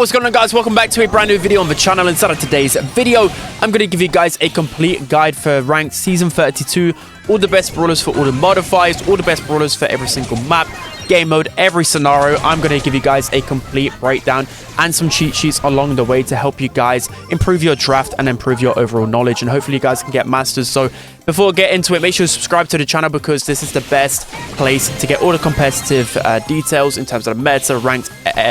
what's going on, guys? Welcome back to a brand new video on the channel. Inside of today's video, I'm going to give you guys a complete guide for ranked season 32, all the best brawlers for all the modifiers, all the best brawlers for every single map, game mode, every scenario. I'm going to give you guys a complete breakdown and some cheat sheets along the way to help you guys improve your draft and improve your overall knowledge, and hopefully you guys can get masters. So before we get into it, make sure you subscribe to the channel, because this is the best place to get all the competitive details in terms of the meta, ranked,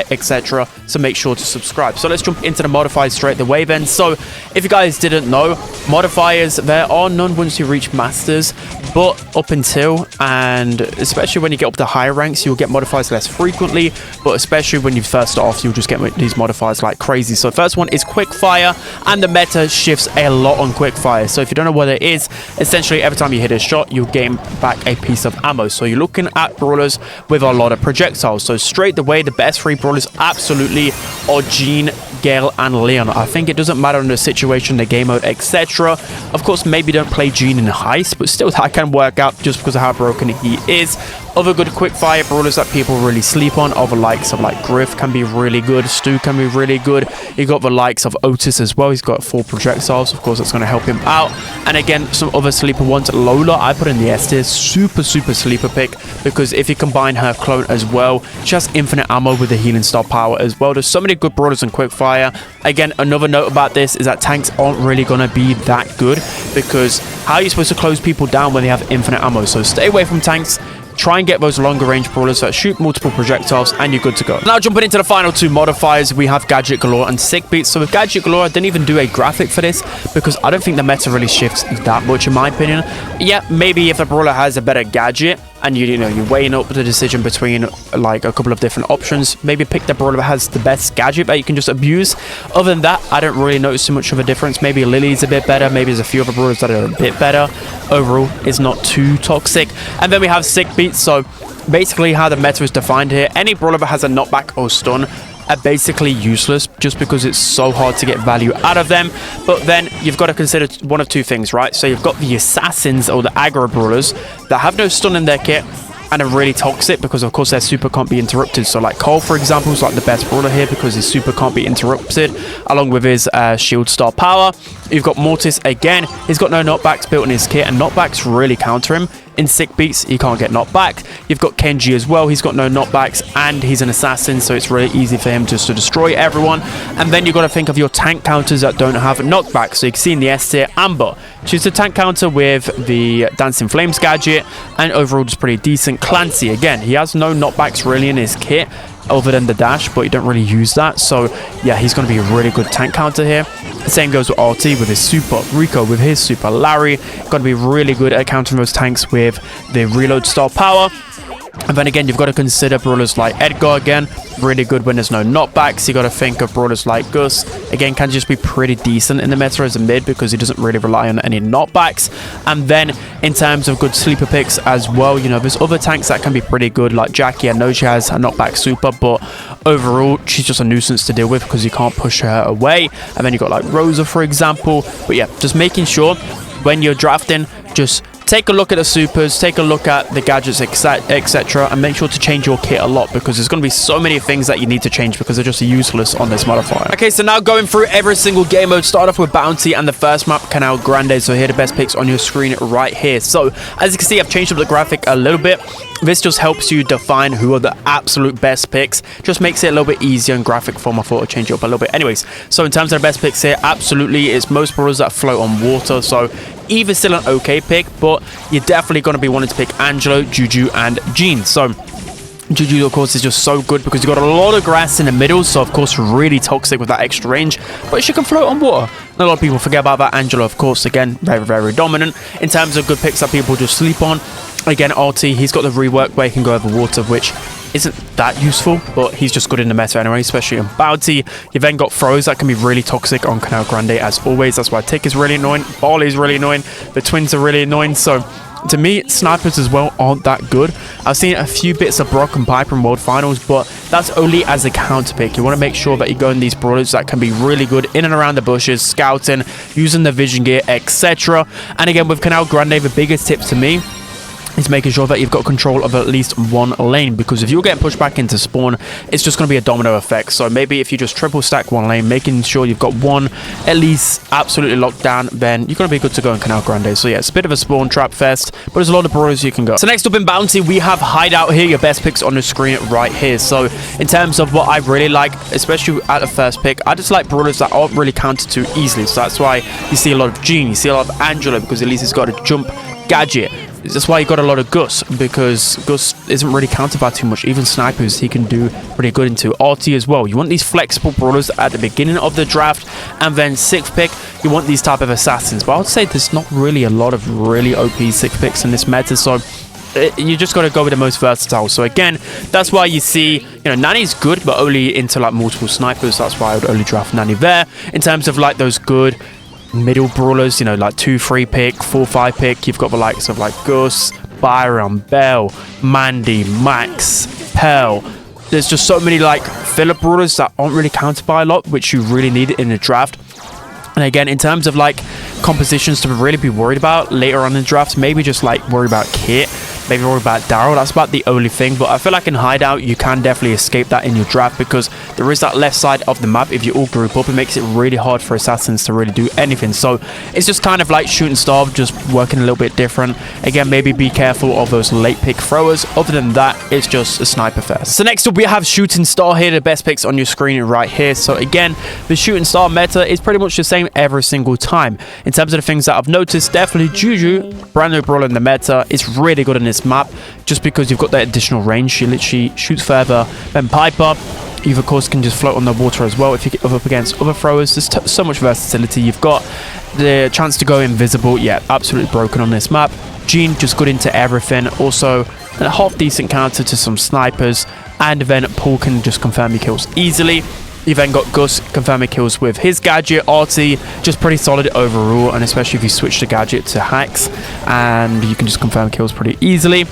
etc. So make sure to subscribe. So let's jump into the modifiers straight away then. So if you guys didn't know, modifiers, there are none once you reach masters, but up until, and especially when you get up to higher ranks, you'll get modifiers less frequently, but especially when you first start off, you'll just get these modifiers like crazy. So first one is Quickfire, and the meta shifts a lot on Quickfire. So if you don't know what it is, essentially every time you hit a shot, you'll gain back a piece of ammo. So you're looking at brawlers with a lot of projectiles. So straight away, the best three brawlers absolutely are Jean, Gale, and Leon. I think it doesn't matter in the situation, the game mode, etc. Of course, maybe don't play Jean in Heist, but still that can work out just because of how broken he is. Other good quickfire brawlers that people really sleep on are the likes of like Griff can be really good, Stu can be really good. You got the likes of Otis as well. He's got 4 projectiles. Of course, that's going to help him out. And again, some other sleeper ones. Lola, I put in the S tier. Super sleeper pick, because if you combine her clone as well, she has infinite ammo with the healing star power as well. There's so many good brawlers in quickfire. Again, another note about this is that tanks aren't really going to be that good, because how are you supposed to close people down when they have infinite ammo? So stay away from tanks. Try and get those longer range brawlers that shoot multiple projectiles, and you're good to go. Now jumping into the final 2 modifiers, we have Gadget Galore and Sick Beats. So with Gadget Galore, I didn't even do a graphic for this, because I don't think the meta really shifts that much in my opinion. Yeah, maybe if the brawler has a better gadget, and you're weighing up the decision between like a couple of different options, maybe pick the brawler that has the best gadget that you can just abuse. Other than that, I don't really notice too much of a difference. Maybe Lily's a bit better, maybe there's a few other brawlers that are a bit better. Overall, it's not too toxic. And then we have Sick Beats. So basically how the meta is defined here, any brawler that has a knockback or stun are basically useless, just because it's so hard to get value out of them. But then you've got to consider one of 2 things, right? So you've got the assassins or the aggro brawlers that have no stun in their kit and are really toxic, because of course their super can't be interrupted. So like Cole, for example, is like the best brawler here because his super can't be interrupted, along with his shield star power. You've got Mortis, again, he's got no knockbacks built in his kit, and knockbacks really counter him. In Sick Beats, he can't get knocked back. You've got Kenji as well. He's got no knockbacks, and he's an assassin, so it's really easy for him just to destroy everyone. And then you've got to think of your tank counters that don't have knockback. So you can see in the S tier, Amber. She's the tank counter with the Dancing Flames gadget, and overall just pretty decent. Clancy, again, he has no knockbacks really in his kit, other than the dash, but you don't really use that. So yeah, he's going to be a really good tank counter here. The same goes with RT with his super, Rico with his super, Larry going to be really good at countering those tanks with the reload star power. And then again, you've got to consider brawlers like Edgar, again, really good when there's no knockbacks. You got to think of brawlers like Gus, again, can just be pretty decent in the meta as a mid, because he doesn't really rely on any knockbacks. And then in terms of good sleeper picks as well, there's other tanks that can be pretty good, like Jackie. I know she has a knockback super, but overall she's just a nuisance to deal with because you can't push her away. And then you got like Rosa, for example. But yeah, just making sure when you're drafting, just take a look at the supers, take a look at the gadgets, etc., and make sure to change your kit a lot, because there's going to be so many things that you need to change because they're just useless on this modifier. Okay, so now going through every single game mode. Start off with Bounty and the first map, Canal Grande. So here are the best picks on your screen right here. So as you can see, I've changed up the graphic a little bit. This just helps you define who are the absolute best picks. Just makes it a little bit easier in graphic form. I thought I'd change it up a little bit. Anyways, so in terms of the best picks here, absolutely, it's most brawlers that float on water. So either still an okay pick, but you're definitely going to be wanting to pick Angelo, Juju, and Jean. So Juju, of course, is just so good because you've got a lot of grass in the middle, so of course really toxic with that extra range, but she can float on water. A lot of people forget about that. Angelo, of course, again, very dominant. In terms of good picks that people just sleep on, again, RT, he's got the rework where he can go over water, which isn't that useful, but he's just good in the meta anyway, especially in Bounty. You then got throws that can be really toxic on Canal Grande, as always. That's why Tick is really annoying, Barley is really annoying, the twins are really annoying. So to me, snipers as well aren't that good. I've seen a few bits of Brock and Piper in World Finals, but that's only as a counter pick. You want to make sure that you go in these brawlers that can be really good in and around the bushes, scouting, using the vision gear, etc. And again, with Canal Grande, the biggest tip to me is making sure that you've got control of at least one lane, because if you're getting pushed back into spawn, it's just going to be a domino effect. So maybe if you just triple stack one lane, making sure you've got one at least absolutely locked down, then you're going to be good to go in Canal Grande. So yeah, it's a bit of a spawn trap fest, but there's a lot of brawlers you can go. So next up in Bounty, we have Hideout here, your best picks on the screen right here. So in terms of what I really like, especially at the first pick, I just like brawlers that aren't really countered too easily. So that's why you see a lot of Gene, you see a lot of Angela, because at least he's got a jump gadget. That's why you got a lot of Gus, because Gus isn't really countered by too much. Even snipers he can do pretty good into. RT as well. You want these flexible brawlers at the beginning of the draft, and then 6th pick, you want these type of assassins. But I would say there's not really a lot of really OP 6th picks in this meta, so you just got to go with the most versatile. So again, that's why you see, you know, Nani's good, but only into like multiple snipers. That's why I would only draft Nani there. In terms of like those good middle brawlers, you know, like 2-3 pick, 4-5 pick, you've got the likes of like Gus, Byron, Bell, Mandy, Max, Pearl. There's just so many like filler brawlers that aren't really countered by a lot, which you really need in the draft. And again, in terms of like compositions to really be worried about later on in the draft, maybe just like worry about Kit, maybe worry about Daryl. That's about the only thing. But I feel like in Hideout, you can definitely escape that in your draft, because there is that left side of the map. If you all group up, it makes it really hard for assassins to really do anything. So it's just kind of like shooting star, just working a little bit different. Again, maybe be careful of those late pick throwers. Other than that, it's just a sniper fest. So next up, we have shooting star here, the best picks on your screen right here. So again, the shooting star meta is pretty much the same every single time. In terms of the things that I've noticed, definitely Juju, brand new brawler in the meta, is really good in this map, just because you've got that additional range. She literally shoots further than Piper. You of course can just float on the water as well if you get up against other throwers. There's so much versatility. You've got the chance to go invisible. Yeah, absolutely broken on this map. Jean just good into everything. Also a half decent counter to some snipers, and then Paul can just confirm your kills easily. You then got Gus confirming kills with his gadget. RT just pretty solid overall, and especially if you switch the gadget to hacks, and you can just confirm kills pretty easily.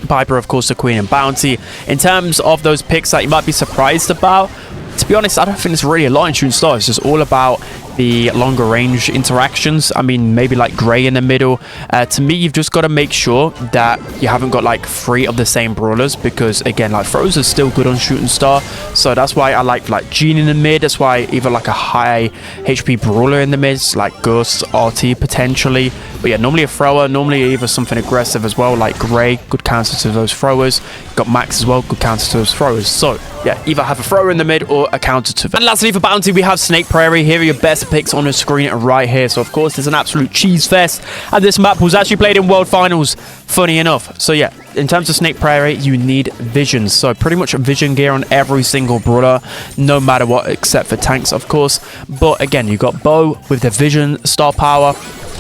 Piper, of course, the queen and Bounty. In terms of those picks that you might be surprised about, to be honest, I don't think it's really a lot in shooting star. It's just all about the longer range interactions. I mean, maybe like Gray in the middle. To me, you've just got to make sure that you haven't got like 3 of the same brawlers, because again, like throws are still good on shooting star. So that's why I like Jean in the mid. That's why either like a high HP brawler in the mid, like Gus, RT potentially. But yeah, normally a thrower, normally either something aggressive as well, like Gray, good counter to those throwers. Got Max as well, good counter to those throwers. So yeah, either have a thrower in the mid or a counter to them. And lastly for Bounty, we have Snake Prairie. Here are your best picks on the screen right here. So of course, there's an absolute cheese fest, and this map was actually played in World Finals, funny enough. So yeah, in terms of Snake Prairie, you need visions. So pretty much vision gear on every single brawler, no matter what, except for tanks, of course. But again, you got Bo with the vision star power,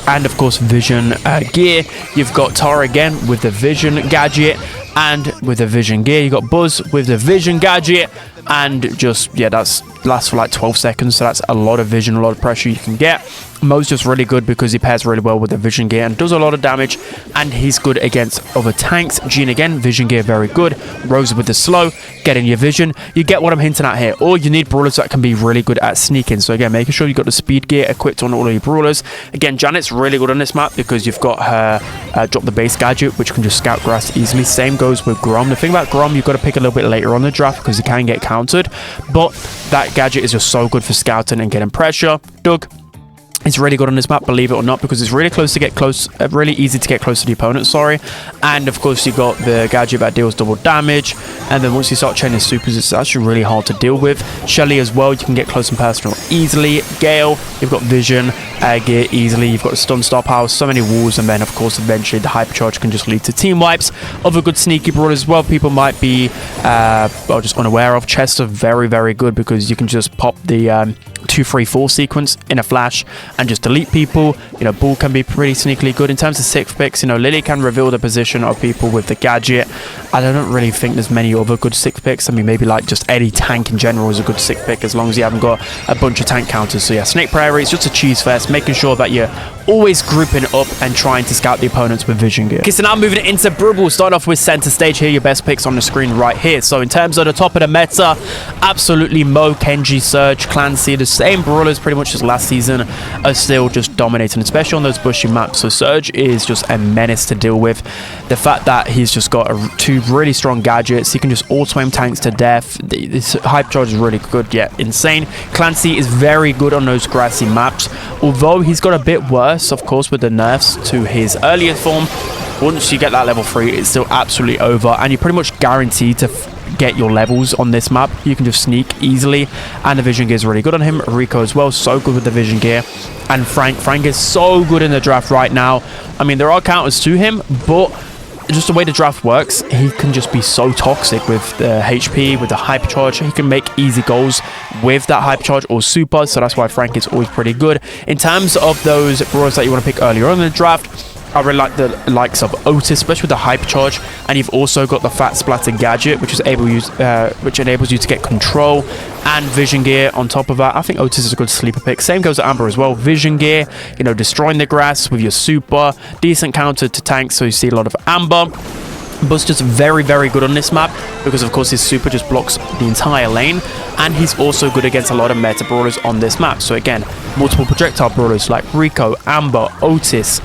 and of course vision gear. You've got Tara again with the vision gadget, and with the vision gear, you got Buzz with the vision gadget, and just, yeah, that's lasts for like 12 seconds, so that's a lot of vision, a lot of pressure you can get. Mo's just really good because he pairs really well with the vision gear and does a lot of damage, and he's good against other tanks. Jean again, vision gear very good. Rose with the slow, getting your vision. You get what I'm hinting at here. Or you need brawlers that can be really good at sneaking. So again, making sure you got the speed gear equipped on all of your brawlers. Again, Janet's really good on this map because you've got her drop the base gadget, which can just scout grass easily. Same goes with Grom. The thing about Grom, you've got to pick a little bit later on the draft because he can get countered, but that gadget is just so good for scouting and getting pressure. Doug, it's really good on this map, believe it or not, because it's really really easy to get close to the opponent, sorry. And of course you got the gadget that deals double damage, and then once you start chaining supers, it's actually really hard to deal with. Shelly as well, you can get close and personal easily. Gale, you've got vision gear easily. You've got the stun star power, so many walls, and then of course eventually the hypercharge can just lead to team wipes. Other good sneaky brawlers as well people might be well, just unaware of. Chests are very, very good because you can just pop the 2-3-4 sequence in a flash and just delete people. You know, Bull can be pretty sneakily good. In terms of 6 picks, you know, Lily can reveal the position of people with the gadget. I don't really think there's many other good 6 picks. I mean, maybe like just any tank in general is a good 6 pick as long as you haven't got a bunch of tank counters. So yeah, Snake Prairie is just a cheese fest, making sure that you're always grouping up and trying to scout the opponents with vision gear. Okay, so now moving into Dribble. Start off with center stage here, your best picks on the screen right here. So in terms of the top of the meta, absolutely Mo, Kenji, Surge, Clancy, the same brawlers pretty much as last season are still just dominating, especially on those bushy maps. So Surge is just a menace to deal with. The fact that he's just got two really strong gadgets, he can just auto-aim tanks to death. This hypercharge is really good, yet insane. Clancy is very good on those grassy maps, although he's got a bit worse, of course, with the nerfs to his earlier form. Once you get that level 3, it's still absolutely over, and you're pretty much guaranteed to get your levels on this map. You can just sneak easily, and the vision gear is really good on him. Rico as well, so good with the vision gear. And Frank is so good in the draft right now. I mean, there are counters to him, but just the way the draft works, he can just be so toxic with the HP, with the hypercharge. He can make easy goals with that hypercharge or super, so that's why Frank is always pretty good. In terms of those brawlers that you want to pick earlier on in the draft, I really like the likes of Otis, especially with the hypercharge, and you've also got the Fat Splatter gadget, which enables you to get control and vision gear on top of that. I think Otis is a good sleeper pick. Same goes to Amber as well. Vision gear, you know, destroying the grass with your super, decent counter to tanks, so you see a lot of Amber. Buster's very, very good on this map because, of course, his super just blocks the entire lane, and he's also good against a lot of meta brawlers on this map. So again, multiple projectile brawlers like Rico, Amber, Otis,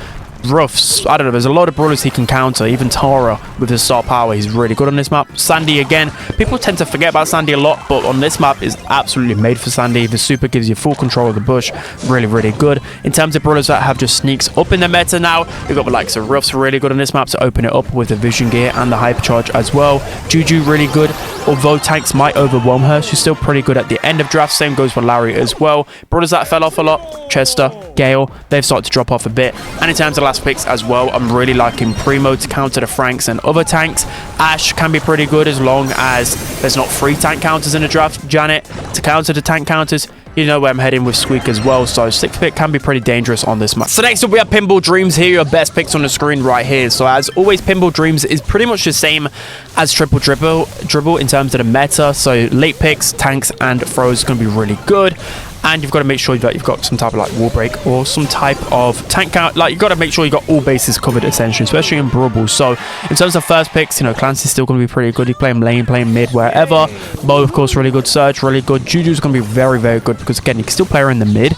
Ruffs, I don't know, there's a lot of brawlers he can counter. Even Tara with his star power, he's really good on this map. Sandy again, people tend to forget about Sandy a lot, but on this map is absolutely made for Sandy. The super gives you full control of the bush, really, really good. In terms of brawlers that have just sneaks up in the meta now, you've got the likes of Ruffs, really good on this map to open it up with the vision gear and the hypercharge as well. Juju really good, although tanks might overwhelm her, she's still pretty good at the end of draft. Same goes for Larry as well. Brawlers that fell off a lot, Chester, Gale, they've started to drop off a bit. And in terms of last picks as well, I'm really liking Primo to counter the Franks and other tanks. Ash can be pretty good as long as there's not 3 tank counters in the draft. Janet to counter the tank counters. You know where I'm heading with Squeak as well, so 6th pick can be pretty dangerous on this map. So next up we have Pinball Dreams. Here are your best picks on the screen right here. So as always, Pinball Dreams is pretty much the same as Triple Dribble in terms of the meta. So late picks, tanks and throws going to be really good. And you've got to make sure that you've got some type of like wall break or some type of tank count. Like, you've got to make sure you've got all bases covered essentially, especially in Brawl. So in terms of first picks, you know, Clancy's still going to be pretty good. You play him lane, play him mid, wherever. Mo, of course, really good. Surge, really good. Juju's going to be very, very good because, again, you can still play her in the mid.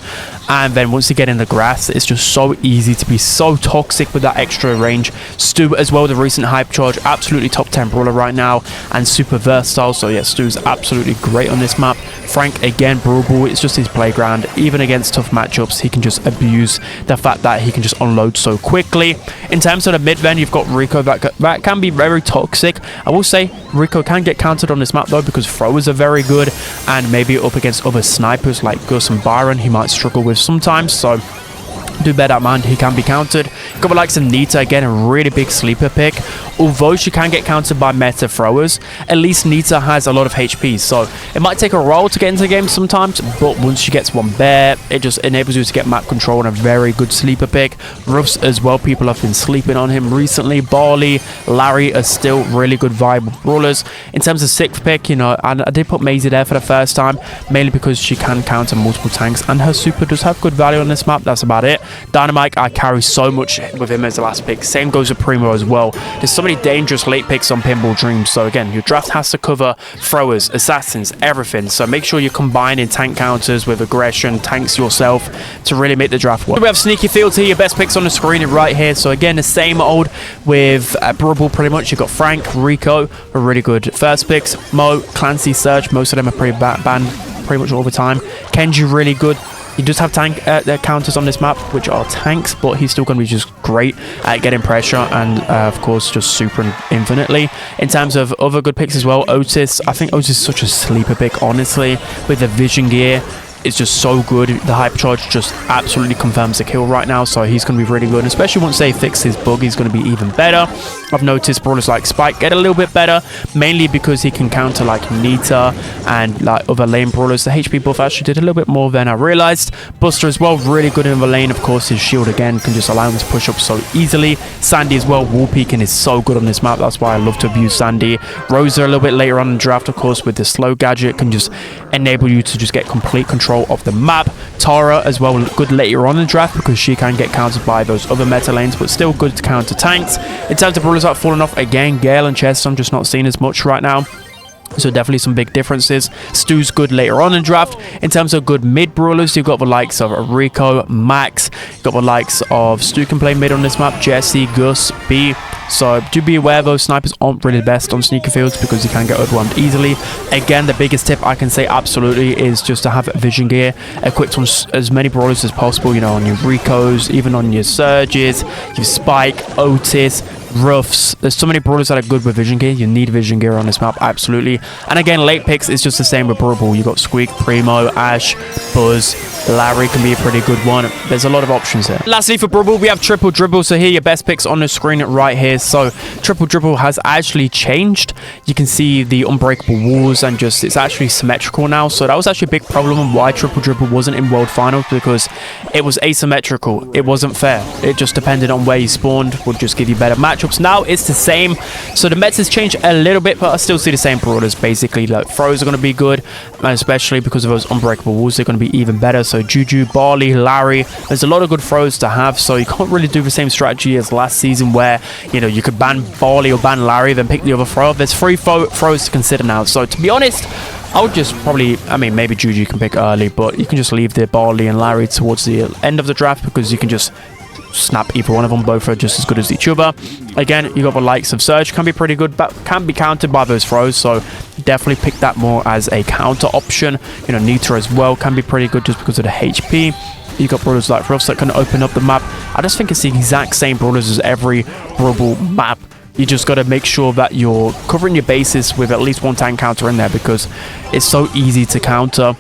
And then once you get in the grass, it's just so easy to be so toxic with that extra range. Stu as well, the recent hype charge, absolutely top 10 brawler right now and super versatile. So yeah, Stu's absolutely great on this map. Frank, again, Brawl, it's just his playground. Even against tough matchups, he can just abuse the fact that he can just unload so quickly. In terms of the mid then, you've got Rico that can be very toxic. I will say Rico can get countered on this map though because throwers are very good, and maybe up against other snipers like Gus and Byron, he might struggle with sometimes. So do bear that in mind, he can be countered. Got the likes of Nita, again, a really big sleeper pick. Although she can get countered by meta throwers, at least Nita has a lot of HP, so it might take a while to get into the game sometimes, but once she gets one bear, it just enables you to get map control and a very good sleeper pick. Ruffs as well, people have been sleeping on him recently. Barley, Larry are still really good viable brawlers. In terms of 6th pick, you know, and I did put Maisie there for the first time, mainly because she can counter multiple tanks, and her super does have good value on this map. That's about it. Dynamite, I carry so much with him as the last pick. Same goes with Primo as well. There's so many dangerous late picks on Pinball Dreams. So again, your draft has to cover throwers, assassins, everything. So make sure you're combining tank counters with aggression, tanks yourself to really make the draft work. We have Sneaky Fields here, your best picks on the screen right here. So again, the same old with Dribble pretty much. You've got Frank, Rico, are really good first picks. Mo, Clancy, Surge, most of them are pretty banned pretty much all the time. Kenji, really good. He does have tank counters on this map, which are tanks, but he's still going to be just great at getting pressure and, of course, just super infinitely. In terms of other good picks as well, Otis. I think Otis is such a sleeper pick, honestly, with the vision gear. It's just so good. The hypercharge just absolutely confirms the kill right now, so he's going to be really good. And especially once they fix his bug, he's going to be even better. I've noticed brawlers like Spike get a little bit better, mainly because he can counter like Nita and like other lane brawlers. The HP buff actually did a little bit more than I realized. Buster as well, really good in the lane. Of course, his shield again can just allow him to push up so easily. Sandy as well, wall peeking is so good on this map. That's why I love to abuse Sandy. Rosa a little bit later on in the draft, of course, with the slow gadget, can just enable you to just get complete control of the map. Tara as well, good later on in the draft because she can get countered by those other meta lanes, but still good to counter tanks. In terms of brawlers that have fallen off, again, Gale and Chester, I'm just not seeing as much right now. So definitely some big differences. Stu's good later on in draft. In terms of good mid brawlers, you've got the likes of Rico, Max. You've got the likes of Stu can play mid on this map, Jesse, Gus, B. So do be aware those snipers aren't really the best on sneaker fields because you can get overwhelmed easily. Again, the biggest tip I can say absolutely is just to have vision gear equipped on as many brawlers as possible, you know, on your Ricos, even on your Surges, your Spike, Otis, Ruffs. There's so many brawlers that are good with vision gear. You need vision gear on this map, absolutely. And again, late picks is just the same with Brawl. You got Squeak, Primo, Ash, Buzz, Larry can be a pretty good one. There's a lot of options here. Lastly, for Brawl, we have Triple Dribble. So here, your best picks on the screen right here. So Triple Dribble has actually changed. You can see the unbreakable walls and just it's actually symmetrical now. So that was actually a big problem on why Triple Dribble wasn't in World Finals, because it was asymmetrical. It wasn't fair. It just depended on where you spawned, would just give you better matchups. Now it's the same. So the meta has changed a little bit, but I still see the same brawlers basically. Like throws are going to be good, and especially because of those unbreakable walls, they're going to be even better. So Juju, Barley, Larry, there's a lot of good throws to have. So you can't really do the same strategy as last season where, you know, you could ban Barley or ban Larry, then pick the other throw. There's 3 throws to consider now. So to be honest, I would just probably, I mean, maybe Juju can pick early, but you can just leave the Barley and Larry towards the end of the draft because you can just snap either one of them. Both are just as good as each other. Again, you got the likes of Surge, can be pretty good, but can be countered by those throws, so definitely pick that more as a counter option. You know, Nita as well can be pretty good just because of the HP. You got brawlers like Ruffs that can open up the map. I just think it's the exact same brawlers as every Brawl map. You just got to make sure that you're covering your bases with at least one tank counter in there, because it's so easy to counter.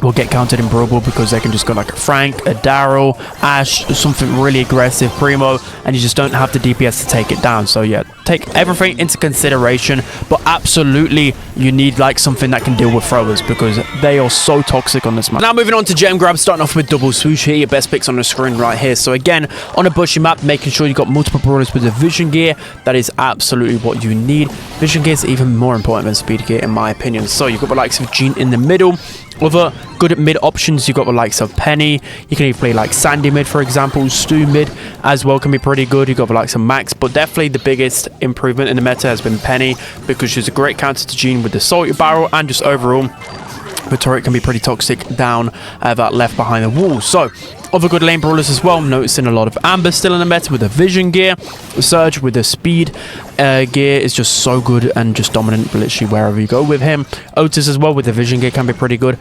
Will get countered in Brawl because they can just go like a Frank, a Daryl, Ash, something really aggressive, Primo, and you just don't have the DPS to take it down. So yeah, take everything into consideration, but absolutely you need like something that can deal with throwers because they are so toxic on this map. Now moving on to gem grab, starting off with double swoosh here, your best picks on the screen right here. So again, on a bushy map, making sure you got multiple brawlers with the vision gear, that is absolutely what you need. Vision gear is even more important than speed gear in my opinion. So you've got the likes of Jean in the middle. Other good mid options, you've got the likes of Penny. You can even play like Sandy mid, for example. Stu mid as well can be pretty good. You've got the likes of Max, but definitely the biggest improvement in the meta has been Penny because she's a great counter to Jean with the salty barrel, and just overall the turret can be pretty toxic down that left behind the wall. So other good lane brawlers as well. I'm noticing a lot of Amber still in the meta with the vision gear. Surge with the speed gear is just so good and just dominant literally wherever you go with him. Otis as well with the vision gear can be pretty good.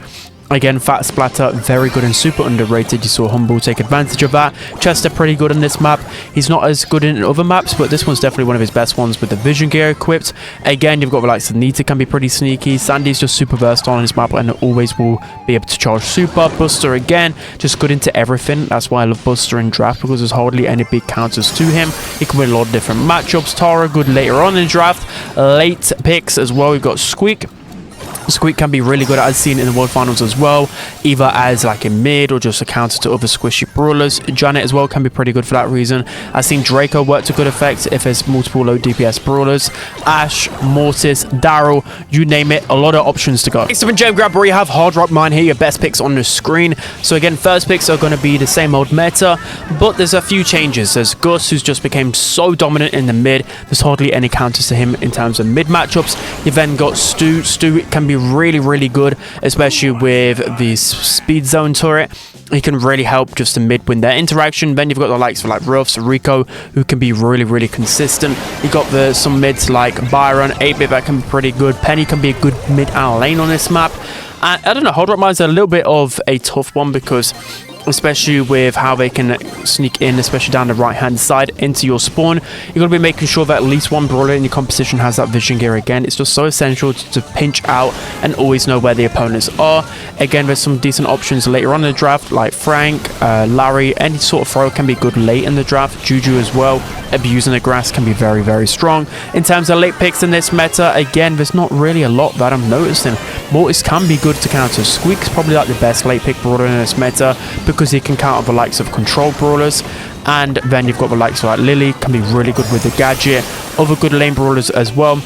Again, Fat Splatter, very good and super underrated. You saw Humble take advantage of that. Chester, pretty good on this map. He's not as good in other maps, but this one's definitely one of his best ones with the vision gear equipped. Again, you've got the likes of Nita, can be pretty sneaky. Sandy's just super versatile on his map and always will be able to charge super. Buster, again, just good into everything. That's why I love Buster in draft, because there's hardly any big counters to him. He can win a lot of different matchups. Tara, good later on in draft. Late picks as well. We've got Squeak. Squeak can be really good, as seen in the World Finals as well, either as like a mid or just a counter to other squishy brawlers. Janet as well can be pretty good for that reason. I've seen Draco work to good effect if there's multiple low DPS brawlers. Ash, Mortis, Daryl, you name it, a lot of options to go. Next up in gem grab, where you have Hard Rock Mine here, your best picks on the screen. So again, first picks are going to be the same old meta, but there's a few changes. There's Gus, who's just became so dominant in the mid. There's hardly any counters to him in terms of mid matchups. You then got Stu. Stu can be really good, especially with the speed zone turret. He can really help just to mid win their interaction. Then you've got the likes of like Ruffs, Rico, who can be really consistent. You got some mids like Byron, 8-bit that can be pretty good. Penny can be a good mid and lane on this map. And I don't know, Hold Up Mine's a little bit of a tough one because especially with how they can sneak in, especially down the right hand side into your spawn. You're going to be making sure that at least one brawler in your composition has that vision gear. Again, it's just so essential to pinch out and always know where the opponents are. Again, there's some decent options later on in the draft like Frank, Larry. Any sort of throw can be good late in the draft. Juju as well, abusing the grass can be very strong. In terms of late picks in this meta, again, there's not really a lot that I'm noticing. Mortis can be good to counter. Squeak's probably like the best late pick brawler in this meta because he can counter the likes of control brawlers. And then you've got the likes of like Lily, can be really good with the gadget. Other good lane brawlers as well.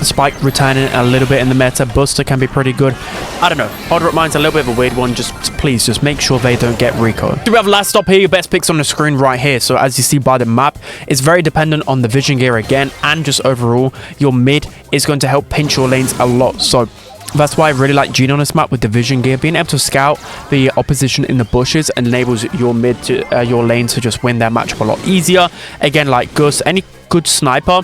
Spike returning a little bit in the meta. Buster can be pretty good. I don't know. Harder Up Mine's a little bit of a weird one. Please just make sure they don't get Rico. So we have last stop here. Your best picks on the screen right here. So as you see by the map, it's very dependent on the vision gear again, and just overall, your mid is going to help pinch your lanes a lot. So that's why I really like Gene on this map with the vision gear. Being able to scout the opposition in the bushes enables your mid to your lane to just win their matchup a lot easier. Again, like Gus, any good sniper,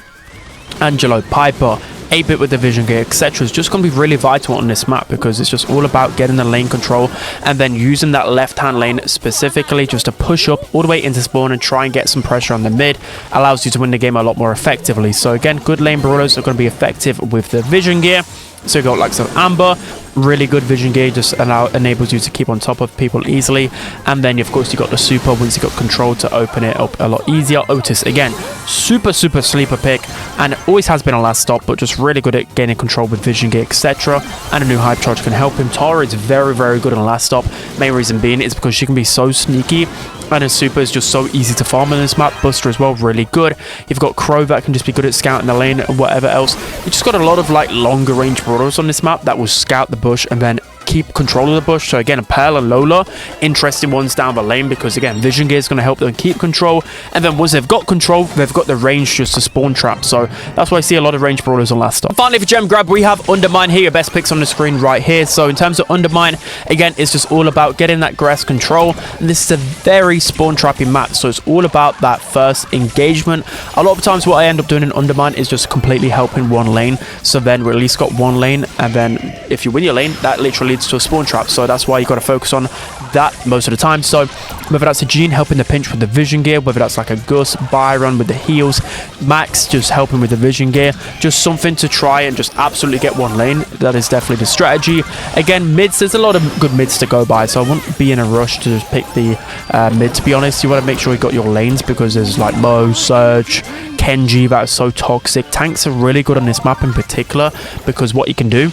Angelo, Piper, 8-bit with the vision gear, etc. is just going to be really vital on this map, because it's just all about getting the lane control and then using that left-hand lane specifically just to push up all the way into spawn and try and get some pressure on the mid. Allows you to win the game a lot more effectively. So again, good lane brawlers are going to be effective with the vision gear. So you got like some Amber, really good vision gear, just enables you to keep on top of people easily. And then of course you got the super once you got control to open it up a lot easier. Otis, again, super sleeper pick, and always has been a last stop, but just really good at gaining control with vision gear, etc. And a new hype charge can help him. Tara is very good on last stop. Main reason being is because she can be so sneaky, and his super is just so easy to farm on this map. Buster as well, really good. You've got Crow that can just be good at scouting the lane and whatever else. You just got a lot of like longer range brawlers on this map that will scout the bush and then keep control of the bush. So again, Pearl and Lola, interesting ones down the lane, because again, vision gear is going to help them keep control, and then once they've got control, they've got the range just to spawn trap. So that's why I see a lot of range brawlers on last stop. Finally, for gem grab, we have Undermine here. Your best picks on the screen right here. So in terms of Undermine, again, it's just all about getting that grass control, and this is a very spawn trapping map, so it's all about that first engagement. A lot of times what I end up doing in Undermine is just completely helping one lane, so then we at least got one lane, and then if you win your lane, that literally leads to a spawn trap. So that's why you got to focus on that most of the time. So whether that's a Gene helping the pinch with the vision gear, whether that's like a Gus, Byron with the heals, Max just helping with the vision gear, just something to try and just absolutely get one lane. That is definitely the strategy. Again, mids, there's a lot of good mids to go by, so I wouldn't be in a rush to just pick the mid, to be honest. You want to make sure you got your lanes, because there's like Mo, Surge, Kenji that is so toxic. Tanks are really good on this map in particular, because what you can do,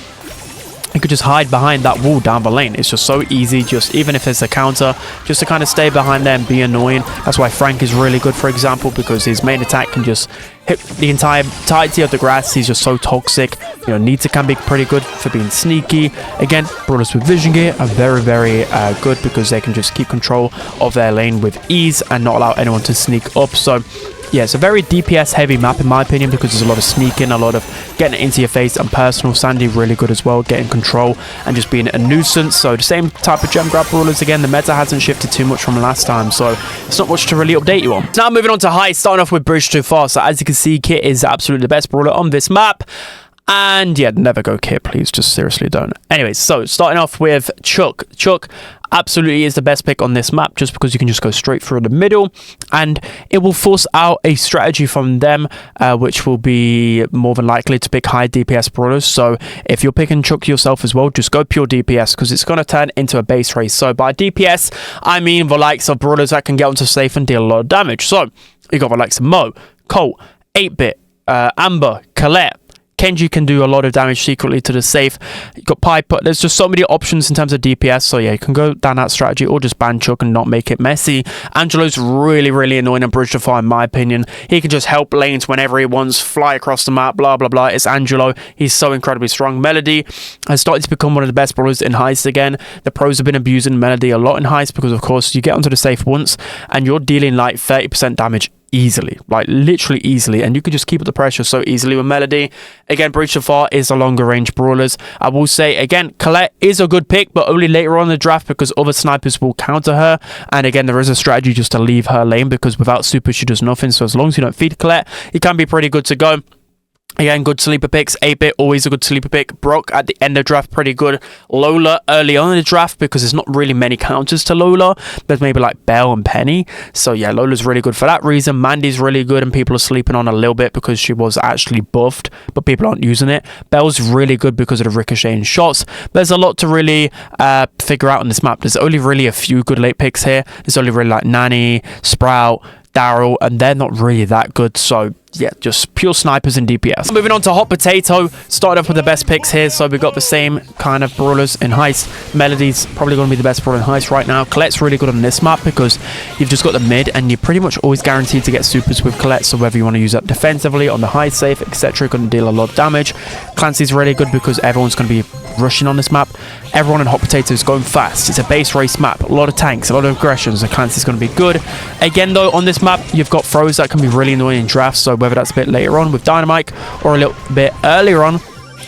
you could just hide behind that wall down the lane. It's just so easy, just even if it's a counter, just to kind of stay behind there and be annoying. That's why Frank is really good, for example, because his main attack can just hit the entirety of the grass. He's just so toxic. You know, Nita can be pretty good for being sneaky. Again, brawlers with vision gear are very good, because they can just keep control of their lane with ease and not allow anyone to sneak up. So yeah, it's a very DPS heavy map in my opinion, because there's a lot of sneaking, a lot of getting it into your face and personal. Sandy really good as well, getting control and just being a nuisance. So the same type of gem grab brawlers again. The meta hasn't shifted too much from last time, so it's not much to really update you on. Now moving on to Heist, starting off with Bridge Too Far. So as you can see, Kit is absolutely the best brawler on this map. And yeah, never go Kit, please. Just seriously don't. Anyways, so starting off with Chuck. Chuck absolutely is the best pick on this map, just because you can just go straight through the middle, and it will force out a strategy from them, which will be more than likely to pick high DPS brawlers. So if you're picking Chuck yourself as well, just go pure DPS, because it's going to turn into a base race. So by DPS, I mean the likes of brawlers that can get onto safe and deal a lot of damage. So you got the likes of Mo, Colt, 8-bit, Amber, Colette. Kenji can do a lot of damage secretly to the safe. You got Piper. There's just so many options in terms of DPS. So yeah, you can go down that strategy, or just ban Chuck and not make it messy. Angelo's really annoying on Bridge to Far in my opinion. He can just help lanes whenever he wants, fly across the map, blah blah. It's Angelo. He's so incredibly strong. Melody has started to become one of the best brawlers in Heist again. The pros have been abusing Melody a lot in Heist, because of course you get onto the safe once and you're dealing like 30% damage easily, like literally easily, and you can just keep up the pressure so easily with Melody. Again, Bridge to Far is a longer range brawlers. I will say again, Colette is a good pick, but only later on in the draft, because other snipers will counter her. And again, there is a strategy just to leave her lane, because without super she does nothing. So as long as you don't feed Colette, you can be pretty good to go. Again, good sleeper picks. 8-bit, always a good sleeper pick. Brock at the end of the draft, pretty good. Lola early on in the draft, because there's not really many counters to Lola. There's maybe like Belle and Penny. So yeah, Lola's really good for that reason. Mandy's really good, and people are sleeping on a little bit because she was actually buffed, but people aren't using it. Belle's really good because of the ricocheting shots. There's a lot to really figure out on this map. There's only really a few good late picks here. There's only really like Nanny, Sprout, Daryl, and they're not really that good. So yeah, just pure snipers and DPS. Moving on to Hot Potato, started off with the best picks here. So we've got the same kind of brawlers in Heist. Melody's probably going to be the best brawler in Heist right now. Colette's really good on this map because you've just got the mid and you're pretty much always guaranteed to get supers with Colette. So whether you want to use that defensively on the high safe, etc., going to deal a lot of damage. Clancy's really good because everyone's going to be rushing on this map. Everyone in Hot Potato is going fast. It's a base race map, a lot of tanks, a lot of aggression, so Clancy's going to be good. Again though, on this map you've got throws that can be really annoying in drafts, so whether that's a bit later on with Dynamite or a little bit earlier on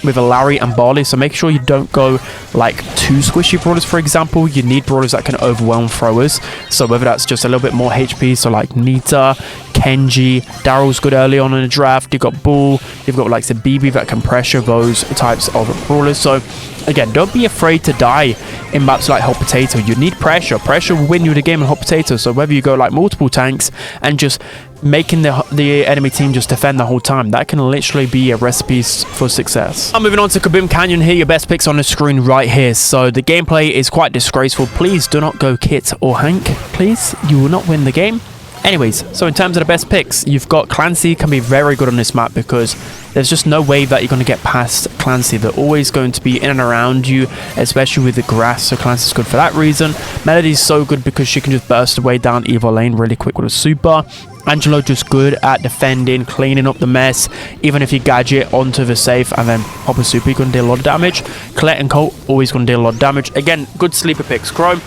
with a Larry and Barley, so make sure you don't go like too squishy brawlers. For example, you need brawlers that can overwhelm throwers, so whether that's just a little bit more HP, so like Nita, Kenji, Daryl's good early on in the draft. You've got Bull, you've got like the BB that can pressure those types of brawlers. So again, don't be afraid to die in maps like Hot Potato. You need pressure. Pressure will win you the game in Hot Potato. So whether you go like multiple tanks and just making the enemy team just defend the whole time, that can literally be a recipe for success. I'm moving on to Kaboom Canyon here. Your best picks on the screen right here. So the gameplay is quite disgraceful. Please do not go Kit or Hank. Please, you will not win the game. Anyways, so in terms of the best picks, you've got Clancy can be very good on this map because there's just no way that you're going to get past Clancy. They're always going to be in and around you, especially with the grass, so Clancy's good for that reason. Melody's so good because she can just burst away down either lane really quick with a super. Angelo just good at defending, cleaning up the mess. Even if you gadget onto the safe and then pop a super, you're going to deal a lot of damage. Colette and Colt always going to deal a lot of damage. Again, good sleeper picks. Chrome,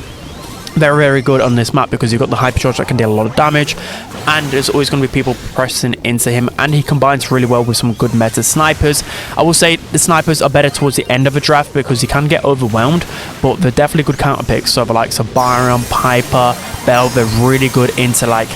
very good on this map because you've got the hypercharge that can deal a lot of damage, and there's always going to be people pressing into him, and he combines really well with some good meta snipers. I will say the snipers are better towards the end of a draft because you can get overwhelmed, but they're definitely good counter picks. So the likes of Byron, Piper, Bell, they're really good into like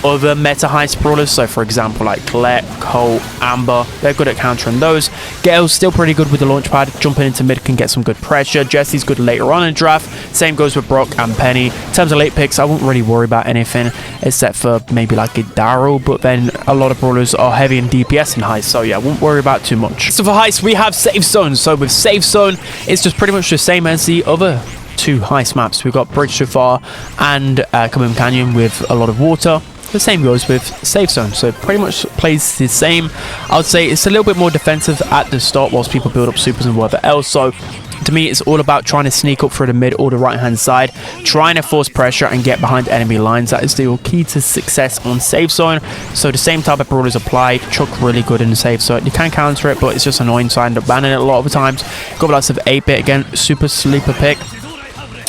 other meta heist brawlers. So for example like Colette, Colt, Amber, they're good at countering those. Gale's still pretty good with the launch pad, jumping into mid can get some good pressure. Jesse's good later on in draft, same goes with Brock and Penny. In terms of late picks, I won't really worry about anything except for maybe like a Daryl, but then a lot of brawlers are heavy in DPS in heist, so yeah, I won't worry about too much. So for heist we have Safe Zone. So with Safe Zone it's just pretty much the same as the other two heist maps. We've got Bridge Too Far and Kaboom Canyon with a lot of water. The same goes with Safe Zone, so pretty much plays the same. I would say it's a little bit more defensive at the start whilst people build up supers and whatever else. So to me, it's all about trying to sneak up through the mid or the right hand side, trying to force pressure and get behind enemy lines. That is the key to success on Safe Zone. So the same type of brawlers applied. Chuck really good in the Safe Zone. You can counter it, but it's just annoying, so I end up banning it a lot of the times. Got lots of 8-bit again, super sleeper pick.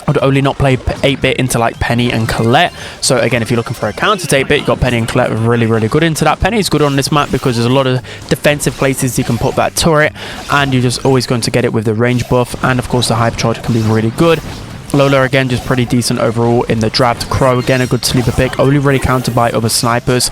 I'd only not play 8-bit into like Penny and Colette. So again, if you're looking for a counter to 8-bit, you've got Penny and Colette really good into that. Penny's good on this map because there's a lot of defensive places you can put that turret, and you're just always going to get it with the range buff, and of course the hypercharge can be really good. Lola again just pretty decent overall in the draft. Crow again a good sleeper pick, only really countered by other snipers,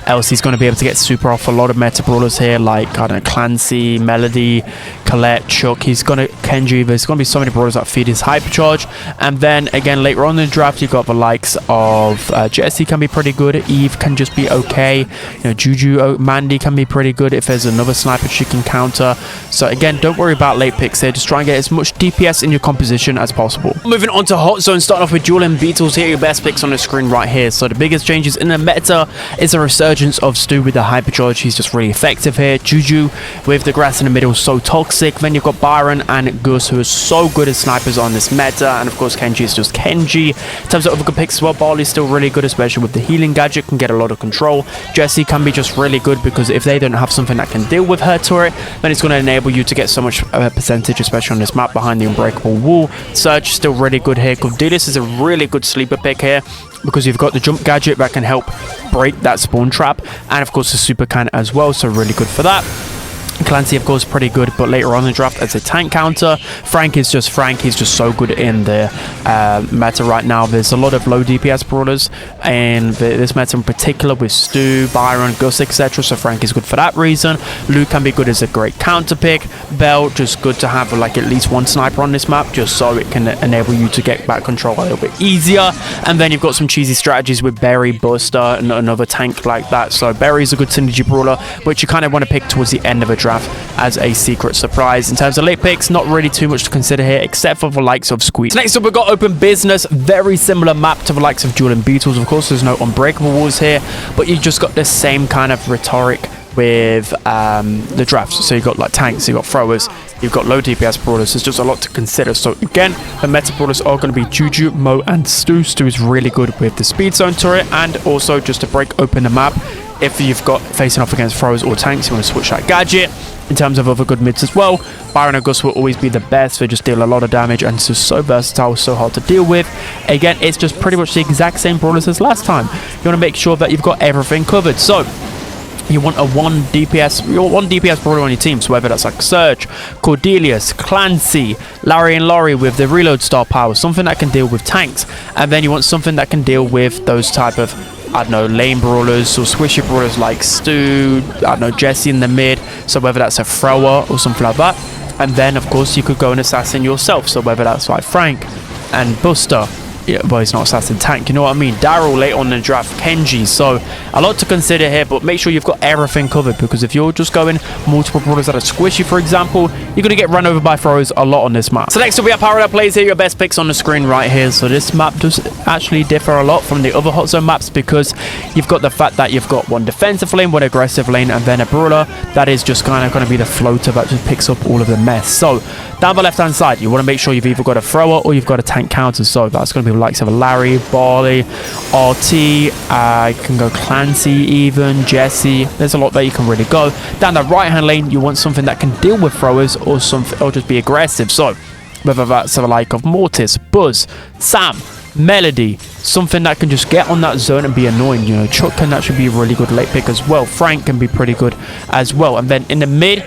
else he's going to be able to get super off a lot of meta brawlers here like I don't know, Clancy, Melody, Colette, Chuck. He's going to Kenji. There's going to be so many brawlers that feed his hypercharge. And then again later on in the draft you've got the likes of Jesse can be pretty good, Eve can just be okay, you know, Juju, Mandy can be pretty good if there's another sniper she can counter. So again, don't worry about late picks here, just try and get as much DPS in your composition as possible. Moving on to Hot Zone, starting off with Dueling, Beetles. Here are your best picks on the screen right here. So the biggest changes in the meta is a resurgence of Stu with the hypercharge. He's just really effective here. Juju with the grass in the middle, so toxic. Then you've got Byron and Gus, who are so good as snipers on this meta, and of course Kenji is just Kenji. In terms of other good picks as well, Barley's still really good, especially with the healing gadget, can get a lot of control. Jesse can be just really good because if they don't have something that can deal with her turret, then it's going to enable you to get so much percentage, especially on this map behind the unbreakable wall. Surge still really good here. Cordelis is a really good sleeper pick here because you've got the jump gadget that can help break that spawn trap, and of course the super can as well, so really good for that. Clancy of course pretty good, but later on in the draft as a tank counter. Frank is just Frank, he's just so good in the meta right now. There's a lot of low DPS brawlers and this meta in particular with Stu, Byron, Gus, etc. So Frank is good for that reason. Luke can be good as a great counter pick. Bell just good to have like at least one sniper on this map, just so it can enable you to get back control a little bit easier. And then you've got some cheesy strategies with Berry, Buster, and another tank like that. So Berry's a good synergy brawler, which you kind of want to pick towards the end of a draft as a secret surprise. In terms of late picks, not really too much to consider here except for the likes of Squeak. Next up we've got Open Business, very similar map to the likes of Dueling Beetles. Of course there's no unbreakable walls here, but you just got the same kind of rhetoric with the drafts. So you've got like tanks, you've got throwers, you've got low DPS brawlers. There's just a lot to consider. So again, the meta brawlers are going to be Juju, Mo, and Stu. Stu is really good with the speed zone turret, and also just to break open the map. If you've got facing off against throwers or tanks, you want to switch that gadget. In terms of other good mids as well, Byron and Gus will always be the best. They just deal a lot of damage, and it's just so versatile, so hard to deal with. Again, it's just pretty much the exact same brawlers as last time. You want to make sure that you've got everything covered. So you want a one DPS brawler on your team. So whether that's like Surge, Cordelius, Clancy, Larry and Laurie with the reload star power, something that can deal with tanks, and then you want something that can deal with those type of, I don't know, lane brawlers or squishy brawlers like Stu, I don't know, Jesse in the mid. So whether that's a thrower or something like that. And then of course you could go and assassin yourself. So whether that's like Frank and Buster. Yeah, well, he's not assassin, tank, you know what I mean? Daryl late on in the draft, Kenji. So a lot to consider here, but make sure you've got everything covered, because if you're just going multiple brawlers that are squishy, for example, you're going to get run over by throwers a lot on this map. So next up we have parallel plays here, your best picks on the screen right here. So this map does actually differ a lot from the other hot zone maps, because you've got the fact that you've got one defensive lane, one aggressive lane, and then a brawler that is just kind of going to be the floater that just picks up all of the mess. So down the left hand side, you want to make sure you've either got a thrower or you've got a tank counter. So that's going to be the likes of Larry, Barley, RT, can go Clancy even, Jesse. There's a lot that you can really go. Down the right hand lane, you want something that can deal with throwers or something, or just be aggressive. So whether that's the like of Mortis, Buzz, Sam, Melody, something that can just get on that zone and be annoying. You know, Chuck can actually be a really good late pick as well. Frank can be pretty good as well. And then in the mid,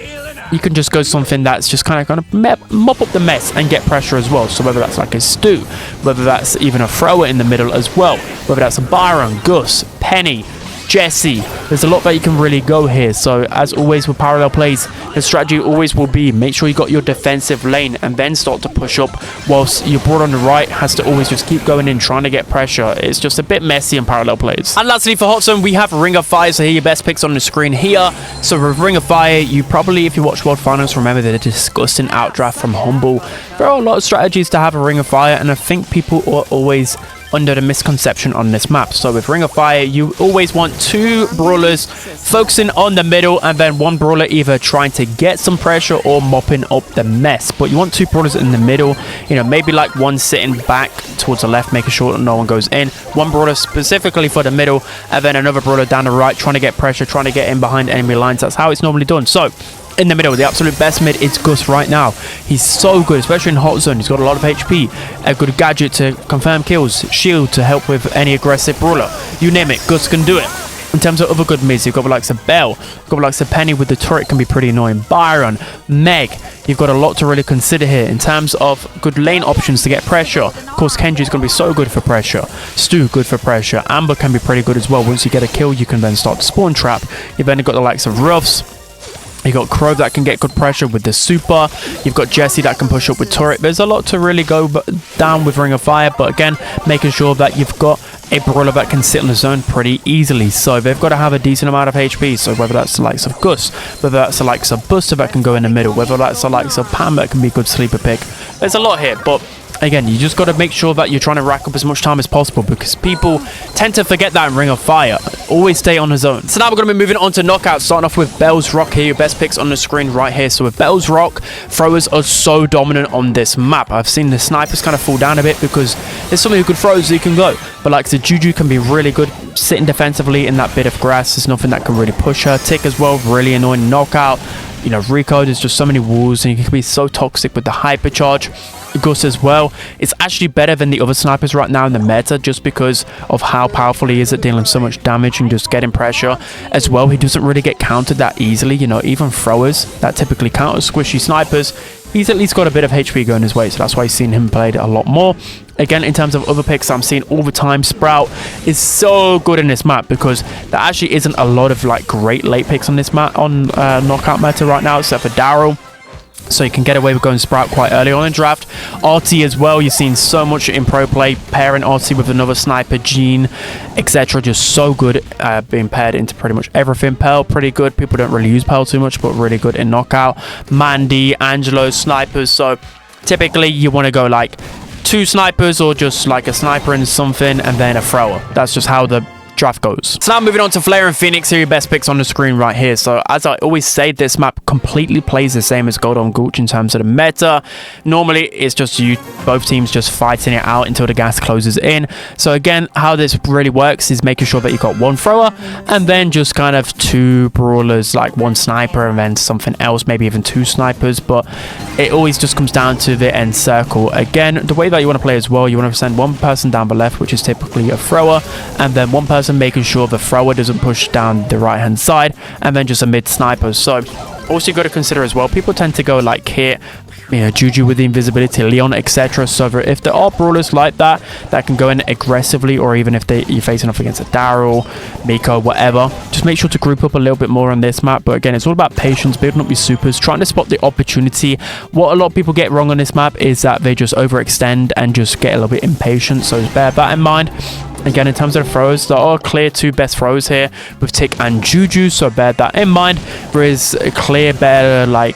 you can just go something that's just kind of going to mop up the mess and get pressure as well. So whether that's like a Stu, whether that's even a thrower in the middle as well, whether that's a Byron, Gus, Penny, Jesse, there's a lot that you can really go here. So as always with parallel plays, the strategy always will be make sure you got your defensive lane and then start to push up, whilst your broad on the right has to always just keep going in, trying to get pressure. It's just a bit messy in parallel plays. And lastly for hot zone, we have Ring of Fire. So here your best picks on the screen here. So with Ring of Fire, you probably, if you watch World Finals, remember the disgusting outdraft from Humble. There are a lot of strategies to have a Ring of Fire, and I think people are always under the misconception on this map. So with Ring of Fire, you always want two brawlers focusing on the middle, and then one brawler either trying to get some pressure or mopping up the mess. But you want two brawlers in the middle, you know, maybe like one sitting back towards the left, making sure that no one goes in, one brawler specifically for the middle, and then another brawler down the right trying to get pressure, trying to get in behind enemy lines. That's how it's normally done. So in the middle, the absolute best mid is Gus right now. He's so good, especially in hot zone. He's got a lot of HP, a good gadget to confirm kills, shield to help with any aggressive brawler. You name it, Gus can do it. In terms of other good mids, you've got the likes of Bell, you've got the likes of Penny with the turret, can be pretty annoying. Byron, Meg, you've got a lot to really consider here. In terms of good lane options to get pressure, of course Kenji's going to be so good for pressure. Stu, good for pressure. Amber can be pretty good as well. Once you get a kill, you can then start to spawn trap. You've then got the likes of Ruffs. You've got Crow that can get good pressure with the super. You've got Jesse that can push up with turret. There's a lot to really go down with Ring of Fire, but again, making sure that you've got a brawler that can sit in the zone pretty easily. So they've got to have a decent amount of HP. So whether that's the likes of Gus, whether that's the likes of Buster that can go in the middle, whether that's the likes of Pam that can be a good sleeper pick. There's a lot here, but again, you just got to make sure that you're trying to rack up as much time as possible, because people tend to forget that in Ring of Fire. Always stay on the zone. So now we're going to be moving on to knockouts, starting off with Bell's Rock here. Your best picks on the screen right here. So with Bell's Rock, throwers are so dominant on this map. I've seen the snipers kind of fall down a bit because there's somebody who could throw so you can go. But like the Juju can be really good sitting defensively in that bit of grass. There's nothing that can really push her. Tick as well, really annoying knockout. You know, Rico, there's just so many walls and you can be so toxic with the hypercharge. Gus as well. It's actually better than the other snipers right now in the meta, just because of how powerful he is at dealing so much damage and just getting pressure as well. He doesn't really get countered that easily. You know, even throwers that typically counter squishy snipers, he's at least got a bit of HP going his way, so that's why I've seen him played a lot more. Again, in terms of other picks I'm seeing all the time, Sprout is so good in this map, because there actually isn't a lot of like great late picks on this map, on knockout meta right now, except for Daryl. So you can get away with going Sprout quite early on in draft. RT as well, you've seen so much in pro play, pairing RT with another sniper, Gene, etc. Just so good, being paired into pretty much everything. Pearl, pretty good. People don't really use Pearl too much, but really good in knockout. Mandy, Angelo, snipers. So typically you want to go like two snipers, or just like a sniper and something, and then a thrower. That's just how the draft goes. So now moving on to Flare and Phoenix, here are your best picks on the screen right here. So as I always say, this map completely plays the same as Goldarm Gulch in terms of the meta. Normally it's just both teams just fighting it out until the gas closes in. So again, how this really works is making sure that you've got one thrower and then just kind of two brawlers, like one sniper and then something else, maybe even two snipers. But it always just comes down to the end circle. Again, the way that you want to play as well, you want to send one person down the left, which is typically a thrower, and then one person making sure the thrower doesn't push down the right hand side, and then just a mid sniper. So also you got to consider as well, people tend to go like Kit, you know, Juju with the invisibility, Leon, etc. So if there are brawlers like that can go in aggressively, or even if you're facing off against a Daryl, Miko, whatever, just make sure to group up a little bit more on this map. But again, it's all about patience, building up your supers, trying to spot the opportunity. What a lot of people get wrong on this map is that they just overextend and just get a little bit impatient, so bear that in mind. Again, in terms of the throws, there are clear two best throws here with Tick and Juju, so bear that in mind. There is a clear better like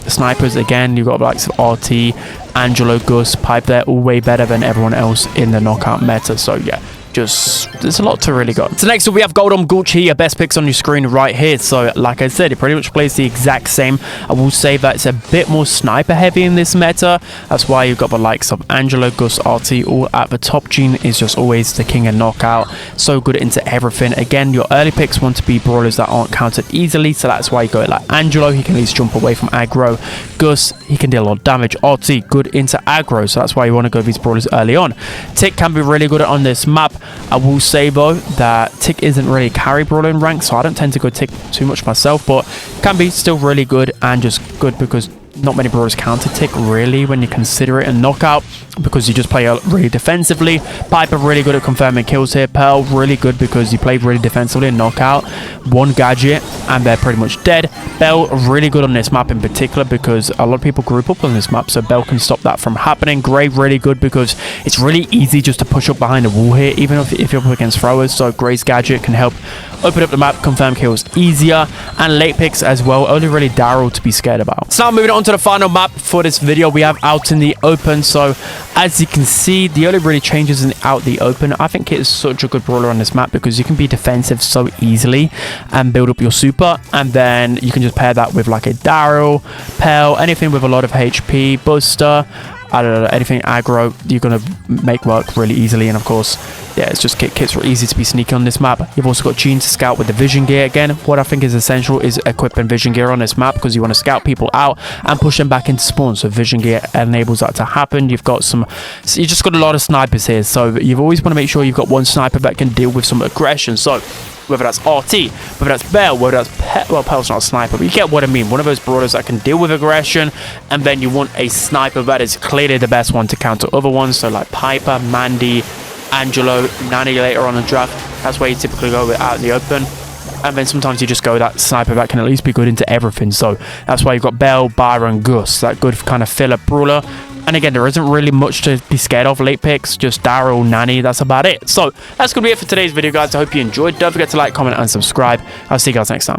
snipers. Again, you've got like some RT, Angelo, Gus, Pipe. They're all way better than everyone else in the knockout meta. So yeah, just there's a lot to really go. So next up we have Goldarm Gulch here, your best picks on your screen right here. So like I said, it pretty much plays the exact same. I will say that it's a bit more sniper heavy in this meta. That's why you've got the likes of Angelo, Gus, RT all at the top. Gene is just always the king of knockout, so good into everything. Again, your early picks want to be brawlers that aren't countered easily, so that's why you go like Angelo, he can at least jump away from aggro. Gus, he can deal a lot of damage. RT, good into aggro, so that's why you want to go these brawlers early on. Tick can be really good on this map. I will say though that Tick isn't really a carry brawler in rank, so I don't tend to go Tick too much myself, but can be still really good, and just good because not many brawlers counter Tick really when you consider it a knockout, because you just play really defensively. Piper really good at confirming kills here. Pearl really good because you play really defensively in knockout. One gadget and they're pretty much dead. Bell really good on this map in particular because a lot of people group up on this map, so Bell can stop that from happening. Gray really good because it's really easy just to push up behind a wall here, even if you're up against throwers. So Gray's gadget can help open up the map, confirm kills easier. And late picks as well, only really Daryl to be scared about. So now moving on to the final map for this video, we have Out in the Open. So as you can see, the only really changes in Out the Open, I think it is such a good brawler on this map because you can be defensive so easily and build up your super, and then you can just pair that with like a Daryl, Pell, anything with a lot of HP, Buster, I don't know, anything aggro, you're going to make work really easily. And of course, yeah, it's just kits are easy to be sneaky on this map. You've also got Gene to scout with the vision gear. Again, what I think is essential is equipping vision gear on this map because you want to scout people out and push them back into spawn. So vision gear enables that to happen. You've got you just got a lot of snipers here. So you've always want to make sure you've got one sniper that can deal with some aggression. So whether that's RT, whether that's Bell, whether that's well, Pell's not a sniper, but you get what I mean. One of those brawlers that can deal with aggression, and then you want a sniper that is clearly the best one to counter other ones. So like Piper, Mandy, Angelo, Nani later on in the draft. That's where you typically go with Out in the Open. And then sometimes you just go that sniper that can at least be good into everything. So that's why you've got Bell, Byron, Gus, that good kind of filler brawler. And again, there isn't really much to be scared of late picks, just Daryl, Nani, that's about it. So that's going to be it for today's video, guys. I hope you enjoyed. Don't forget to like, comment, and subscribe. I'll see you guys next time.